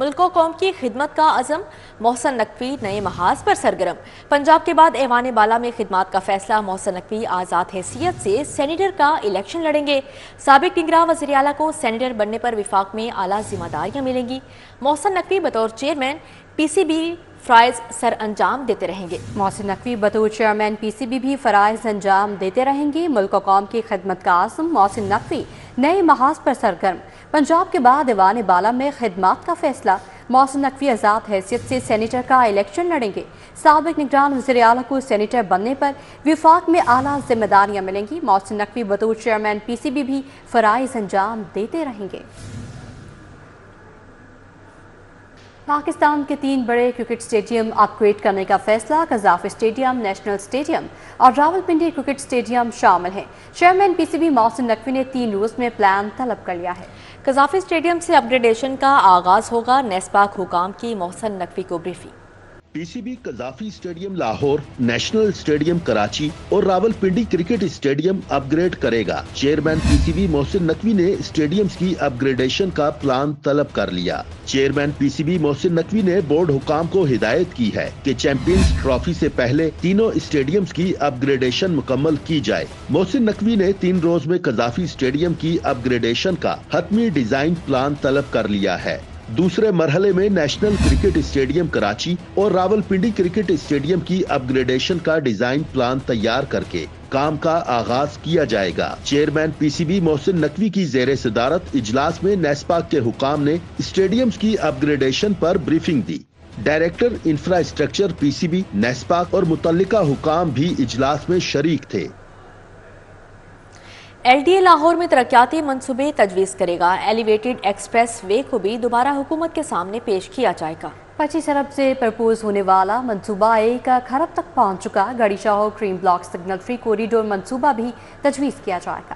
ملک و قوم کی خدمت کا عزم، محسن نقوی نئے محاذ پر سرگرم۔ پنجاب کے بعد ایوان بالا میں خدمات کا فیصلہ، محسن نقوی آزاد حیثیت سے سینیٹر کا الیکشن لڑیں گے۔ سابق نگراں وزیر اعلیٰ کو سینیٹر بننے پر وفاق میں اعلیٰ ذمہ داریاں ملیں گی۔ محسن نقوی بطور چیئرمین پی سی بی فرائض سر انجام دیتے رہیں گے۔ محسن نقوی بطور چیئرمین پی سی بی بھی فرائض انجام دیتے رہیں گے۔ ملک و قوم کی خدمت کا عزم، محسن نقوی نئے محاذ پر سرگرم۔ پنجاب کے بعد ایوان بالا میں خدمات کا فیصلہ، محسن نقوی آزاد حیثیت سے سینیٹر کا الیکشن لڑیں گے۔ سابق نگران وزیر اعلیٰ کو سینیٹر بننے پر وفاق میں اعلیٰ ذمہ داریاں ملیں گی۔ محسن نقوی بطور چیئرمین پی سی بی بھی فرائض انجام دیتے رہیں گے۔ پاکستان کے 3 بڑے کرکٹ اسٹیڈیم اپ گریڈ کرنے کا فیصلہ، قذافی اسٹیڈیم، نیشنل اسٹیڈیم اور راولپنڈی کرکٹ اسٹیڈیم شامل ہیں۔ Chairman P C B Mohsin Naqvi نے 3 روز میں پلان طلب کر لیا ہے۔ قذافی اسٹیڈیم سے اپ گریڈیشن کا آغاز ہوگا، نیسپاک حکام کی محسن نقوی کو briefing. P C B Gaddafi stadium Lahore, national stadium Karachi اور Rawalpindi cricket stadium upgrade کرے گا۔ Chairman P C B Mohsin Naqvi نے اسٹیڈیمز کی اپ گریڈیشن کا پلان طلب کر لیا۔ Chairman P C B Mohsin Naqvi نے بورڈ حکام کو ہدایت کی ہے کہ چیمپئنز ٹرافی سے پہلے تینوں اسٹیڈیمز کی اپ گریڈیشن مکمل کی جائے۔ محسن نقوی نے 3 روز میں قذافی اسٹیڈیم کی اپ گریڈیشن کا حتمی ڈیزائن پلان طلب کر لیا ہے۔ دوسرے مرحلے میں نیشنل کرکٹ اسٹیڈیم کراچی اور راولپنڈی کرکٹ اسٹیڈیم کی اپ گریڈیشن کا ڈیزائن پلان تیار کر کے کام کا آغاز کیا جائے گا۔ Chairman P C B Mohsin Naqvi کی زیر صدارت اجلاس میں نیسپاک کے حکام نے اسٹیڈیمز کی اپ gradation per briefing the. Director infrastructure P C be, NESPAK اور متعلقہ حکام بھی اجلاس میں شریک تھے۔ ایل ڈی اے لاہور میں ترقیاتی منصوبے تجویز کرے گا۔ ایلیویٹڈ ایکسپریس وے کو بھی دوبارہ حکومت کے سامنے پیش کیا جائے گا۔ 25 ارب سے پرپوز ہونے والا منصوبہ 1 ارب تک پہنچ چکا۔ گڑی شاہو کریم بلاک سگنل فری کوریڈور منصوبہ بھی تجویز کیا جائے گا۔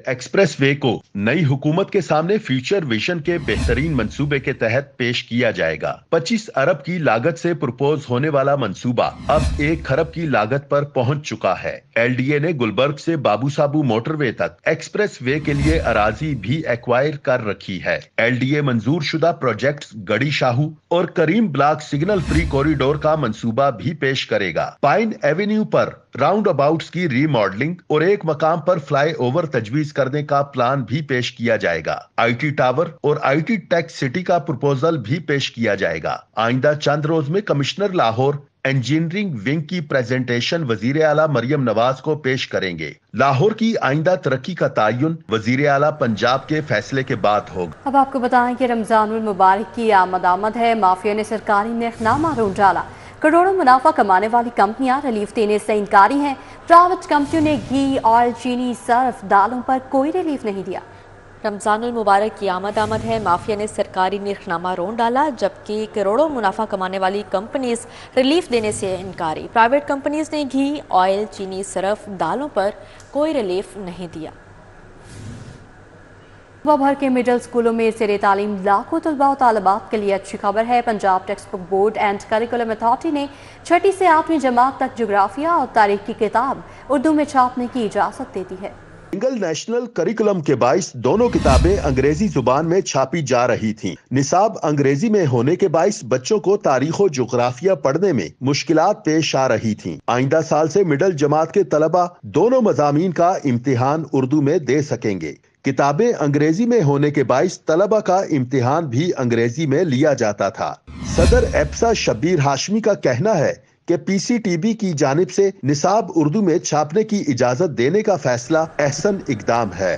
ایکسپریس وے کو نئی حکومت کے سامنے فیوچر ویژن کے بہترین منصوبے کے تحت پیش کیا جائے گا۔ 25 ارب کی لاگت سے پرپوز ہونے والا منصوبہ اب 1 ارب کی لاگت پر پہنچ چکا ہے۔ ایل ڈی اے نے گلبرگ سے بابو سابو موٹر وے تک ایکسپریس وے کے لیے اراضی بھی ایکوائر کر رکھی ہے۔ ایل ڈی اے منظور شدہ پروجیکٹس گڑی شاہو اور کریم بلاک سگنل فری کوریڈور کا منصوبہ بھی پیش کرے گا۔ پائن ایونیو پر راؤنڈ اباؤٹس کی ری ماڈلنگ اور ایک مقام پر فلائی اوور تجویز کرنے کا پلان بھی پیش کیا جائے گا۔ آئی ٹی ٹاور اور آئی ٹی ٹیک سٹی کا پروپوزل بھی پیش کیا جائے گا۔ آئندہ چند روز میں کمشنر لاہور انجینئرنگ ونگ کی پریزنٹیشن وزیر اعلیٰ مریم نواز کو پیش کریں گے۔ لاہور کی آئندہ ترقی کا تعین وزیر اعلیٰ پنجاب کے فیصلے کے بعد ہوگا۔ اب آپ کو بتائیں کہ رمضان المبارک کی آمد ہے۔ مافیا نے سرکاری نرخنامہ روک ڈالا۔ کروڑوں منافع کمانے والی کمپنیاں ریلیف دینے سے انکاری ہیں۔ پرائیویٹ کمپنیوں نے گھی، آئل، چینی، سرف، دالوں پر کوئی ریلیف نہیں دیا۔ رمضان المبارک کی آمد ہے۔ مافیا نے سرکاری نرخنامہ رون ڈالا، جبکہ کروڑوں منافع کمانے والی کمپنیز ریلیف دینے سے انکاری۔ پرائیویٹ کمپنیز نے گھی، آئل، چینی، سرف، دالوں پر کوئی ریلیف نہیں دیا۔ صوبہ بھر کے مڈل سکولوں میں زیر تعلیم لاکھوں طلباء و طالبات کے لیے اچھی خبر ہے۔ Punjab text book board and curriculum authority نے 6ٹھی سے 8ویں جماعت تک جغرافیہ اور تاریخ کی کتاب اردو میں چھاپنے کی اجازت دے دی ہے۔ سنگل نیشنل کریکولم کے باعث دونوں کتابیں انگریزی زبان میں چھاپی جا رہی تھیں۔ نصاب انگریزی میں ہونے کے باعث بچوں کو تاریخ و جغرافیہ پڑھنے میں مشکلات پیش آ رہی تھیں۔ آئندہ سال سے مڈل جماعت کے طلبہ دونوں مضامین کا امتحان اردو میں دے سکیں گے۔ کتابیں انگریزی میں ہونے کے باعث طلبہ کا امتحان بھی انگریزی میں لیا جاتا تھا۔ صدر ایپسا شبیر ہاشمی کا کہنا ہے کہ پی سی ٹی بی کی جانب سے نصاب اردو میں چھاپنے کی اجازت دینے کا فیصلہ احسن اقدام ہے۔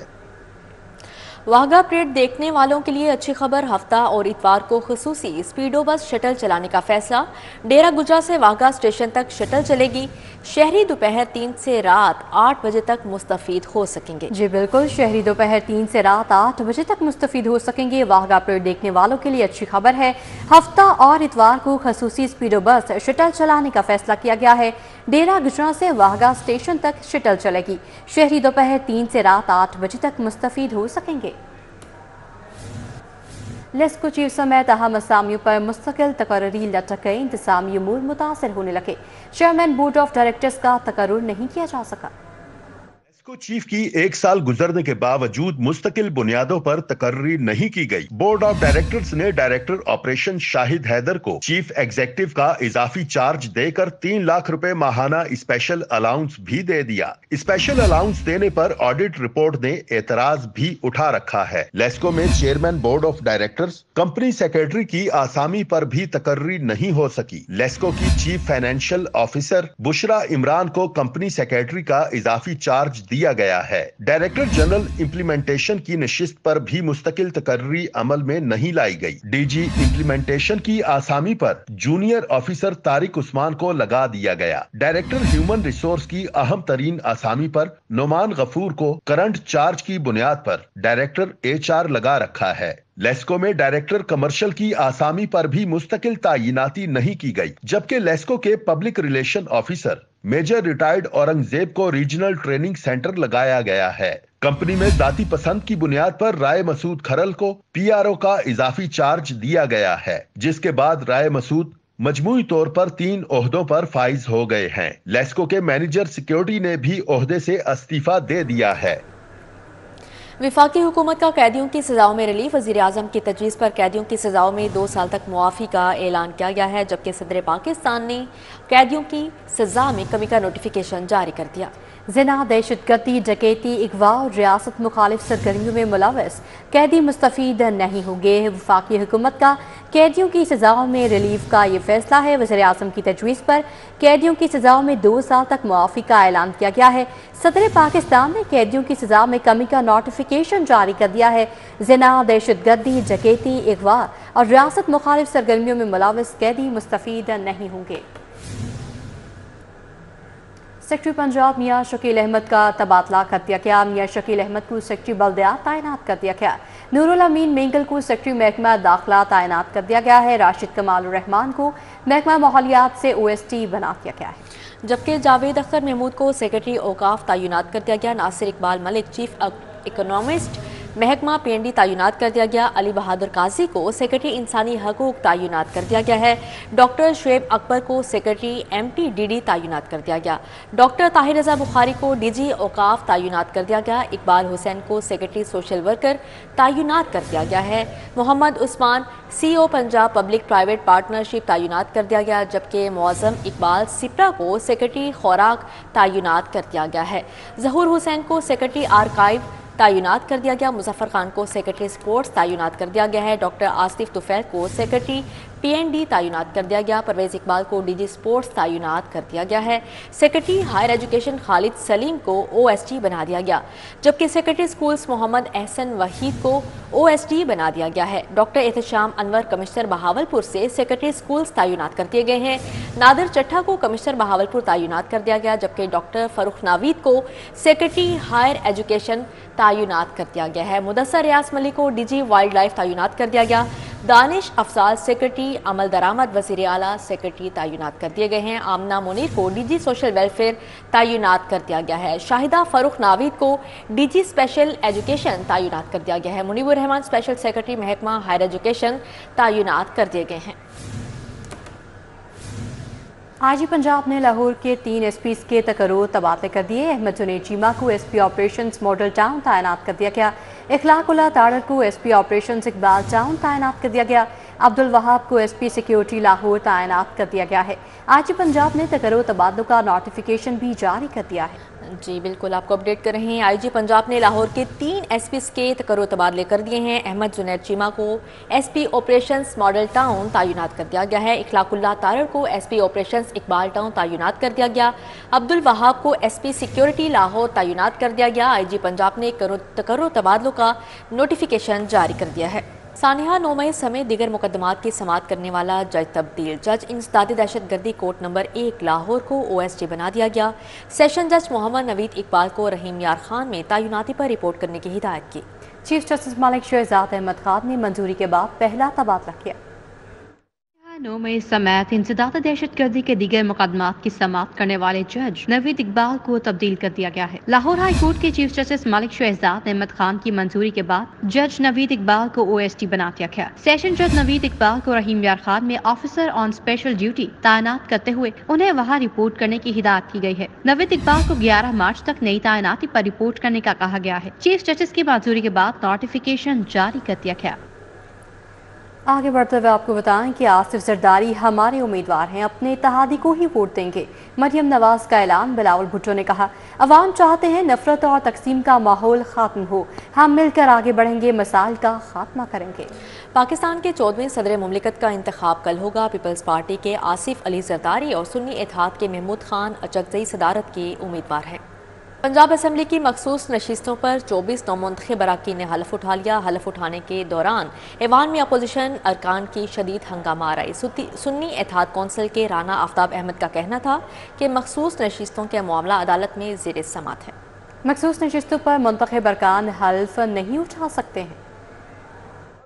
واہگہ پریڈ دیکھنے والوں کے لیے اچھی خبر، ہفتہ اور اتوار کو خصوصی اسپیڈو بس شٹل چلانے کا فیصلہ۔ ڈیرہ گجرا سے واہگہ اسٹیشن تک شٹل چلے گی۔ شہری دوپہر 3 سے رات 8 بجے تک مستفید ہو سکیں گے۔ جی بالکل، شہری دوپہر 3 سے رات 8 بجے تک مستفید ہو سکیں گے۔ واہگہ پریڈ دیکھنے والوں کے لیے اچھی خبر ہے، ہفتہ اور اتوار کو خصوصی اسپیڈو بس شٹل چلانے کا فیصلہ کیا گیا ہے۔ ڈیرہ گجرا سے واہگہ اسٹیشن تک شٹل چلے گی۔ شہری دوپہر 3 سے رات 8 بجے تک مستفید ہو سکیں گے۔ لیسکو چیف سمیت اہم اسامیوں پر مستقل تقرری لٹک گئے۔ انتظامی امور متاثر ہونے لگے۔ چیئرمین بورڈ آف ڈائریکٹرز کا تقرر نہیں کیا جا سکا۔ लेस्को चीफ की 1 साल गुजरने के बावजूद मुस्तकिल बुनियादों पर तकर्री नहीं की गई। बोर्ड ऑफ डायरेक्टर्स ने डायरेक्टर ऑपरेशन शाहिद हैदर को चीफ एग्जीक्यूटिव का इजाफी चार्ज देकर 3 लाख रुपए माहाना स्पेशल अलाउंस भी दे दिया। स्पेशल अलाउंस देने पर ऑडिट रिपोर्ट ने एतराज भी उठा रखा है। लेस्को में chairman board of directors, company secretary की आसामी पर भी तकर्री नहीं हो सकी। लेस्को की chief financial officer Bushra Imran को कंपनी सेक्रेटरी का इजाफी चार्ज दिया गया है। डायरेक्टर जनरल इंप्लीमेंटेशन की नशिस्त पर भी मुस्तकिल तकर्री अमल में नहीं लाई गई। डीजी इंप्लीमेंटेशन की आसामी पर जूनियर ऑफिसर तारिक उस्मान को लगा दिया गया। डायरेक्टर ह्यूमन रिसोर्स की अहम तरीन आसामी पर नोमान गफूर को करंट चार्ज की बुनियाद पर डायरेक्टर HR लगा रखा है। लेस्को में डायरेक्टर कमर्शियल की आसामी पर भी मुस्तकिल तायिनाती नहीं की गई, जबकि लेस्को के public relation officer major retired Aurangzeb को रीजनल ट्रेनिंग सेंटर लगाया गया है। कंपनी में जाती पसंद की बुनियाद पर राय मसूद खरल को PRO का इजाफी चार्ज दिया गया है, जिसके बाद राय मसूद मजमूई तौर पर 3 ओहदों पर फाइज हो गए हैं। लेस्को के मैनेजर सिक्योरिटी ने भी ओहदे से इस्तीफा दे दिया है। वफाकी हुकूमत का कैदियों की सजाओं में रिलीफ। वज़ीर-ए-आज़म की तजवीज़ पर कैदियों की सजाओं में 2 साल तक मुआफ़ी का ऐलान किया गया है, जबकि सदर पाकिस्तान ने कैदियों की सजा में कमी का नोटिफिकेशन जारी कर दिया। ज़िना, दहशतगर्दी, डकैती, अगवा और रियासत मुखालिफ सरगर्मियों में मुलव्वस कैदी मुस्तफ़ीद नहीं होंगे। वफाकी हुकूमत का कैदियों की सजाओं में रिलीफ का ये फैसला है। वज़ीर-ए-आज़म की तजवीज़ पर कैदियों की सजाओं में 2 साल तक मुआफ़ी का ऐलान किया गया है। सदर पाकिस्तान ने कैदियों की सजा में कमी का नोटिफिकेशन जारी कर दिया है। ज़िना, दहशतगर्दी, डकैती, अगवा और रियासत मुखालिफ सरगर्मियों में मुलव्वस कैदी मुस्तफ़ीद नहीं होंगे। सेक्रेटरी पंजाब मियां शकील अहमद का तबादला कर दिया गया। मियां शकील अहमद को सेक्रेटरी बल्दियात तैनात कर दिया गया। नूरुल अमीन मेंगल को सेक्रेटरी महकमा दाखिला तैनात कर दिया गया है। राशिद कमाल रहमान को महकमा माहौलियात से OST बना दिया गया है, जबकि जावेद अख्तर महमूद को सेक्रेटरी औकाफ तैनात कर दिया गया। नासिर इकबाल मलिक चीफ इकोनॉमिस्ट महकमा PND तैनात कर दिया गया। अली बहादुर काजी को सेक्रेटरी इंसानी हकूक तैनात कर दिया गया है। डॉक्टर शुएब अकबर को सेक्रेटरी MTDD तैनात कर दिया गया। डॉक्टर ताहिर रजा बुखारी को DG औकाफ तैनात कर दिया गया। इकबाल हुसैन को सेक्रेटरी सोशल वर्कर तैनात कर दिया गया है। Mohammad Usman CEO Punjab public private partnership तैनात कर दिया गया, जबकि मुअज़्ज़म इकबाल सिप्रा को सेक्रेटरी खुराक तैनात कर दिया गया है। ज़हूर हुसैन को सेक्रेटरी आर्काइव तैनात कर दिया गया। मुजफ्फर खान को सेक्रेटरी स्पोर्ट्स तैनात कर दिया गया है। डॉक्टर आसिफ तुफैल को सेक्रेटरी PND तैनात कर दिया गया। परवेज इकबाल को DG स्पोर्ट्स तैनात कर दिया गया है। Secretary higher education Khalid Saleem को OST बना दिया गया, जबकि सेक्रेटरी स्कूल्स मोहम्मद एहसन वहीद को OST बना दिया गया है। डॉक्टर एहतशाम अनवर कमिश्नर बहावलपुर से सेक्रेटरी स्कूल्स तैनात कर दिए गए हैं। नादिर चट्ठा को कमिश्नर बहावलपुर तैनात कर दिया गया, जबकि डॉक्टर फरुख नावीद को सेक्रेटरी हायर एजुकेशन तैनात कर दिया गया है। मुदस्सर रियाज मलिक को DG वाइल्ड लाइफ तैनात कर दिया गया। दानिश अफजाल सेक्रेटरी अमल दरामद वज़ीर आला सेक्रेटरी तैनात कर दिए गए हैं। आमना मुनीर को DG सोशल वेलफेयर तैनात कर दिया गया है। शाहिदा फरुख नावीद को DG स्पेशल एजुकेशन तैनात कर दिया गया है। मुनीबुर रहमान स्पेशल सेक्रेटरी महकमा हायर एजुकेशन तैनात कर दिए गए हैं। IG पंजाब ने लाहौर के 3 SPs के तकर्रुर तबादले कर दिए। अहमद जुनैद चीमा को SP ऑपरेशंस मॉडल टाउन तैनात कर दिया गया। इखलाकुल्लाह तारड़ को SP ऑपरेशंस इकबाल टाउन तैनात कर दिया गया। अब्दुल वहाब को SP सिक्योरिटी लाहौर तैनात कर दिया गया है। IG पंजाब ने तकर्रुर तबादलों का नोटिफिकेशन भी जारी कर दिया है। जी बिल्कुल, आपको अपडेट कर रहे हैं। IG पंजाब ने लाहौर के 3 SPs के तकर्रुर तबादले कर दिए हैं। अहमद जुनैद चीमा को SP ऑपरेशंस मॉडल टाउन तैनात कर दिया गया है। इखलाकुल्लाह तारड़ को SP ऑपरेशंस इकबाल टाउन तैनात कर दिया गया। अब्दुल वहाब को SP सिक्योरिटी लाहौर तैनात कर दिया गया। IG पंजाब ने तकर्रुर तबादलों का नोटिफिकेशन जारी कर दिया है। सानिहा 9 मई समेत दीगर मुकदमात की समाअत करने वाला जज तब्दील। जज इंसदादी दहशतगर्दी कोर्ट नंबर 1 लाहौर को OST बना दिया गया। सेशन जज मोहम्मद नवीद इकबाल को रहीम यार खान में तैनाती पर रिपोर्ट करने की हिदायत की। चीफ जस्टिस मलिक शहजाद अहमद खान ने मंजूरी के बाद पहला तबादला किया। 9 मई समेत इंसदाद दहशत गर्दी के दीगर मुकदमात की समाअत करने वाले जज नवीद इकबाल को तब्दील कर दिया गया है। लाहौर हाई कोर्ट के चीफ जस्टिस मलिक शहजाद अहमद खान की मंजूरी के बाद जज नवीद इकबाल को OST बना दिया गया। सेशन जज नवीद इकबाल को रहीम यार खान में ऑफिसर ऑन स्पेशल ड्यूटी तैनात करते हुए उन्हें वहाँ रिपोर्ट करने की हिदायत की गई है। नवीद इकबाल को 11 मार्च तक नई तैनाती पर रिपोर्ट करने का कहा गया है। चीफ जस्टिस की मंजूरी के बाद नोटिफिकेशन जारी कर दिया गया। आगे बढ़ते हुए आपको बताएं कि आसिफ जरदारी हमारे उम्मीदवार हैं, अपने इत्तेहादी को ही वोट देंगे। मरियम नवाज का ऐलान। बिलावल भुट्टो ने कहा, अवाम चाहते हैं नफरत और तकसीम का माहौल खात्म हो, हम मिलकर आगे बढ़ेंगे, मसाइल का खात्मा करेंगे। पाकिस्तान के 14वें सदर मुमलिकत का इंतखाब कल होगा। पीपल्स पार्टी के आसिफ अली जरदारी और सुन्नी इत्तेहाद के महमूद खान अचकजई सदारत के उम्मीदवार हैं। पंजाब असम्बली की मखसूस नशिस्तों पर 24 नौमुंतखब अरकान ने हलफ उठा लिया। हलफ उठाने के दौरान ऐवान में अपोजिशन अरकान की शदीद हंगामा आई। सुन्नी इत्तेहाद कौंसिल के राना आफ्ताब अहमद का कहना था कि मखसूस नशिस्तों के मामला अदालत में ज़ेर समाअत है। मखसूस नशिस्तों पर मुंतखब अरकान हल्फ नहीं उठा सकते हैं।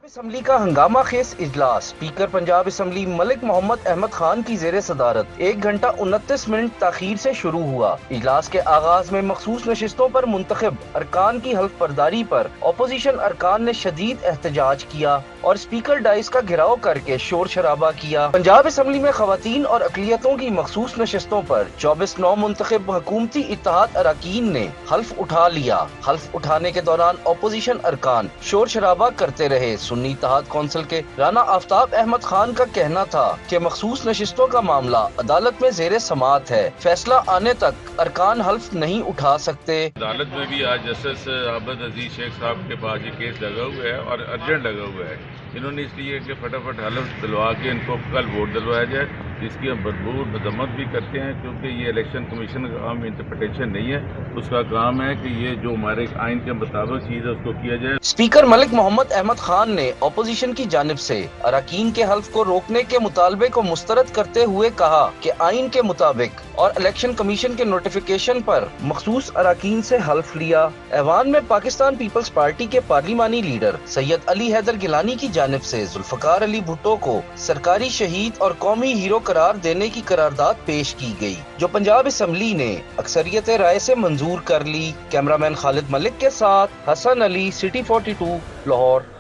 असम्बली का हंगामा खेज इजलास। स्पीकर पंजाब असम्बली मलिक मोहम्मद अहमद खान की जेर सदारत 1 घंटा 29 मिनट ताखीर से शुरू हुआ। इजलास के आगाज में मखसूस नशिस्तों पर मुंतखब अरकान की हल्फ बर्दारी पर अपोजिशन अरकान ने शदीद एहतजाज किया और स्पीकर डाइस का घेराव करके शोर शराबा किया। पंजाब असम्बली में खवातीन और अकलियतों की मखसूस नशिस्तों पर 24 नौ मुंतखब हुकूमती इत्तेहाद अरकान ने हल्फ उठा लिया। हल्फ उठाने के दौरान अपोजिशन अरकान शोर शराबा करते रहे। सुन्नी इत्तेहाद कौंसिल के राना आफ्ताब अहमद खान का कहना था कि मखसूस नशिस्तों का मामला अदालत में जेर समाअत है, फैसला आने तक अरकान हल्फ नहीं उठा सकते। अदालत में भी आज जस्टिस आबद अजीज शेख साहब के पास ये केस लगा हुआ है और अर्जेंट लगा हुआ है। इन्होंने इसलिए कि फटाफट हल्फ दिलवा के इनको कल वोट दिलवाया जाए, जिसकी हम भरपूर मजम्मत भी करते हैं, क्योंकि ये इलेक्शन कमीशन का काम इंटरप्रिटेशन नहीं है, उसका काम है कि ये जो हमारे आइन के मुताबिक चीज़ है उसको किया जाए। स्पीकर मलिक मोहम्मद अहमद खान ने अपोजिशन की जानिब से अरकान के हल्फ को रोकने के मुतालबे को मुस्तरद करते हुए कहा कि आइन के मुताबिक और इलेक्शन कमीशन के नोटिफिकेशन पर मखसूस अरकान से हल्फ लिया। ऐवान में पाकिस्तान पीपल्स पार्टी के पार्लिमानी लीडर सैयद अली हैदर गिलानी की जानिब से जुल्फकार अली भुट्टो को सरकारी शहीद और कौमी हीरो करार देने की करारदाद पेश की गई, जो पंजाब असम्बली ने अक्सरियत राय से मंजूर कर ली। कैमरामैन खालिद मलिक के साथ हसन अली, सिटी 42, लाहौर।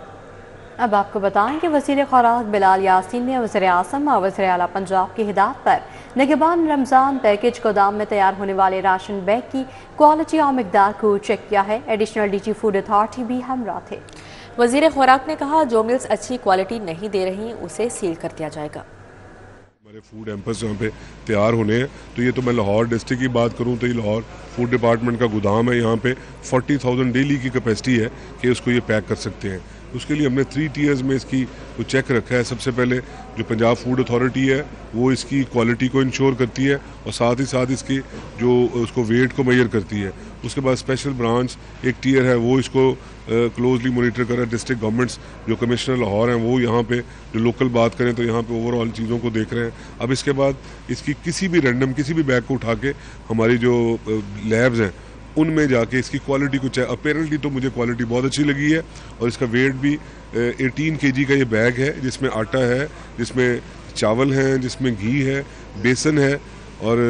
अब आपको बताएं कि वज़ीर खुराक बिलाल यासीन ने वज़ीर आज़म और वज़ीर आला पंजाब की हिदायत पर निगहबान रमज़ान पैकेज गोदाम में तैयार होने वाले राशन बैग की क्वालिटी और मिकदार को चेक किया है। एडिशनल डीजी फूड अथॉरिटी भी हमरा थे। वज़ीर खुराक ने कहा, जो मिल्स अच्छी क्वालिटी नहीं दे रही उसे सील कर दिया जाएगा। हमारे फूड एम्पस यहाँ पे तैयार होने हैं, तो ये तो मैं लाहौर डिस्ट्रिक्ट की बात करूँ तो ये लाहौर फूड डिपार्टमेंट का गोदाम है। यहाँ पे 40,000 डेली की कैपेसिटी है कि उसको ये पैक कर सकते हैं। उसके लिए हमने 3 टीयर्स में इसकी वो चेक रखा है। सबसे पहले जो पंजाब फूड अथॉरिटी है वो इसकी क्वालिटी को इंश्योर करती है और साथ ही साथ इसकी जो उसको वेट को मेजर करती है। उसके बाद स्पेशल ब्रांच एक टीयर है, वो इसको क्लोजली मॉनिटर कर रहा है। डिस्ट्रिक्ट गवर्नमेंट्स जो कमिश्नर लाहौर हैं वो यहाँ पे जो लोकल बात करें तो यहाँ पे ओवरऑल चीज़ों को देख रहे हैं। अब इसके बाद इसकी किसी भी रैंडम किसी भी बैग को उठा के हमारी जो लैब्स हैं उनमें जाके इसकी क्वालिटी को चेक। अपेरेंटली तो मुझे क्वालिटी बहुत अच्छी लगी है और इसका वेट भी 18 kg का ये बैग है, जिसमें आटा है, जिसमें चावल हैं, जिसमें घी है, बेसन है और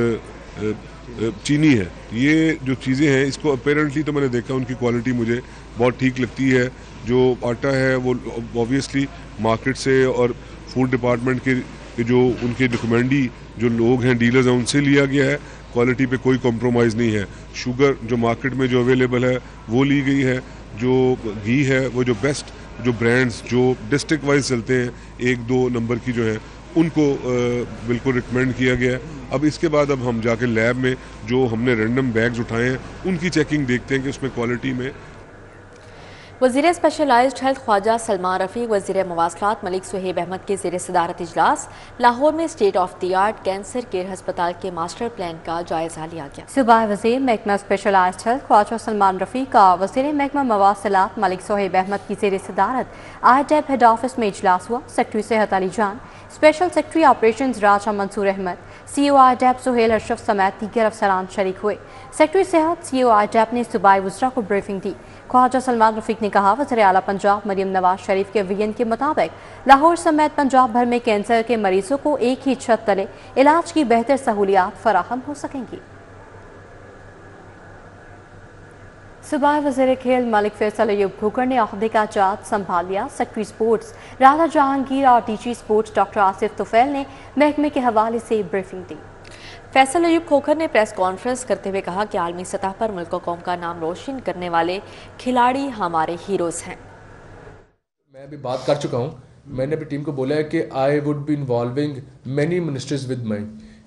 चीनी है। ये जो चीज़ें हैं इसको अपेरेंटली तो मैंने देखा उनकी क्वालिटी मुझे बहुत ठीक लगती है। जो आटा है वो ऑब्वियसली मार्केट से और फूड डिपार्टमेंट के जो उनके रिकमेंडी जो लोग हैं, डीलर्स हैं, उनसे लिया गया है। क्वालिटी पे कोई कॉम्प्रोमाइज़ नहीं है। शुगर जो मार्केट में जो अवेलेबल है वो ली गई है। जो घी है वो जो बेस्ट जो ब्रांड्स जो डिस्ट्रिक्ट वाइज चलते हैं 1-2 नंबर की जो है उनको बिल्कुल रिकमेंड किया गया है। अब इसके बाद अब हम जाके लैब में जो हमने रैंडम बैग्स उठाए हैं उनकी चेकिंग देखते हैं कि उसमें क्वालिटी में। वज़ीर स्पेशलाइज्ड हेल्थ ख्वाजा सलमान रफ़ीक, वज़ीर मवासलात मलिक सुहेब अहमद के ज़ेर सदारत इजलास। लाहौर में state of the art cancer care अस्पताल के मास्टर प्लान का जायजा लिया गया। सूबाई वज़ीर महकमा स्पेशलाइज्ड हेल्थ ख्वाजा सलमान रफ़ीक और वज़ीर महकमा मवासलात मलिक सुहेब अहमद की ज़ेर सदारत IDEP हेड ऑफिस में इजलास हुआ। सेक्रेटरी सेहत अली जान, स्पेशल सेक्रेटरी ऑपरेशंस राजा मंसूर अहमद, CEO IDEP सुहेल अशरफ समेत दीगर अफसरान शरीक हुए। सेक्रेटरी सेहत CEO IDEP ने सूबाई वज़रा को ब्रीफिंग दी। ख्वाजा सलमान रफ़ीक ने कहा, वज़ीर आला पंजाब मरियम नवाज शरीफ के विजन के मुताबिक लाहौर समेत पंजाब भर में कैंसर के मरीजों को एक ही छत तले इलाज की बेहतर सहूलियात फराहम हो सकेंगी। सूबाई वज़ीर खेल मलिक फैसल अयूब खोखर ने अहदे का चार्ज संभाल लिया। सेक्रेटरी स्पोर्ट्स राधा जहांगीर और DG sports doctor Asif Tufail ने महकमे के हवाले से ब्रीफिंग दी। फैसल अयूब खोखर ने प्रेस कॉन्फ्रेंस करते हुए कहा कि आलमी सतह पर मुल्क कौम का नाम रोशन करने वाले खिलाड़ी हमारे हीरोज़ हैं। मैं अभी बात कर चुका हूँ, मैंने अपनी टीम को बोला है कि I would be involving many ministries with my,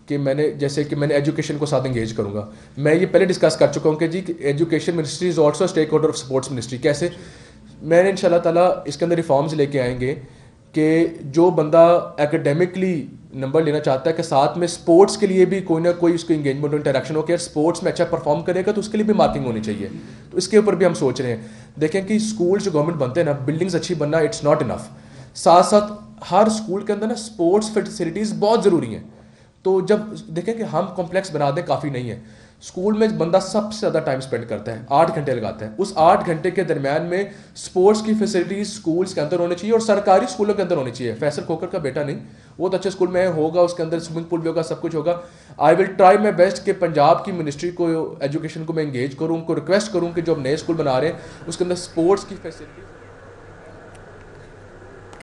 कि मैंने जैसे कि मैंने एजुकेशन को साथ इंगेज करूँगा। मैं ये पहले डिस्कस कर चुका हूँ कि जी education ministry is also stakeholder of sports ministry. कैसे मैंने इंशाल्लाह ताला इसके अंदर रिफॉर्म्स लेके आएंगे कि जो बंदा एकेडमिकली नंबर लेना चाहता है कि साथ में स्पोर्ट्स के लिए भी कोई ना कोई उसको इंगेजमेंट और इंटरेक्शन हो कि स्पोर्ट्स में अच्छा परफॉर्म करेगा तो उसके लिए भी मार्किंग होनी चाहिए। तो इसके ऊपर भी हम सोच रहे हैं। देखें कि स्कूल जो गवर्नमेंट बनते हैं ना, बिल्डिंग्स अच्छी बनना इट्स नॉट इनफ, साथ साथ हर स्कूल के अंदर ना स्पोर्ट्स फैसिलिटीज़ बहुत ज़रूरी हैं। तो जब देखें कि हम कॉम्प्लेक्स बना दें काफ़ी नहीं है, स्कूल में बंदा सबसे ज़्यादा टाइम स्पेंड करता है, 8 घंटे लगाता है। उस 8 घंटे के दरमियान में स्पोर्ट्स की फैसिलिटीज़ स्कूल्स के अंदर होनी चाहिए और सरकारी स्कूलों के अंदर होनी चाहिए। फैसल खोखर का बेटा नहीं, बहुत अच्छे स्कूल में होगा, उसके अंदर स्विमिंग पूल भी होगा, सब कुछ होगा। I will try my best कि पंजाब की मिनिस्ट्री को एजुकेशन को मैं इंगेज करूँ, उनको रिक्वेस्ट करूँ कि जो अब नए स्कूल बना रहे हैं उसके अंदर स्पोर्ट्स की फैसिलिटी